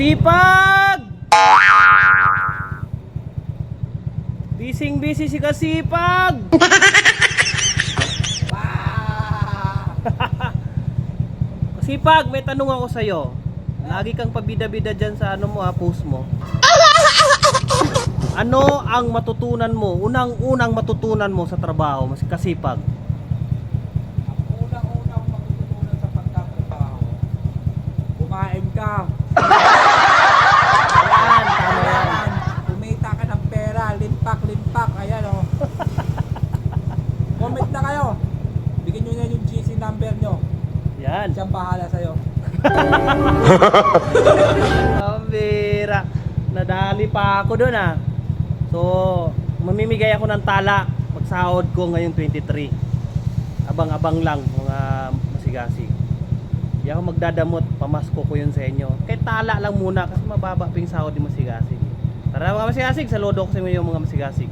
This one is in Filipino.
Sipag! Bising-busy si Kasipag! Kasipag, may tanong ako sa'yo. Lagi kang pabida-bida dyan sa post mo. Ano ang matutunan mo? Unang-unang matutunan mo sa trabaho, mas Kasipag? Ang unang-unang matutunan sa pagtatrabaho, kumain ka. Yan, tama yan. Kumita ka ng pera, limpak, ayan o. Comment na kayo. Bigyan nyo na yung GC number nyo. Yan. Siyang bahala sa'yo. Pambira. Nadali pa ako doon So, mamimigay ako ng tala pagsahod ko ngayong 23. Abang-abang lang mga masigasig. Hindi ako magdadamot, pamasko ko yun sa inyo. Kahit tala lang muna kasi mababa pa yung sahod ni masigasig. Tara mga masigasig, saludo ko sa inyo mga masigasig.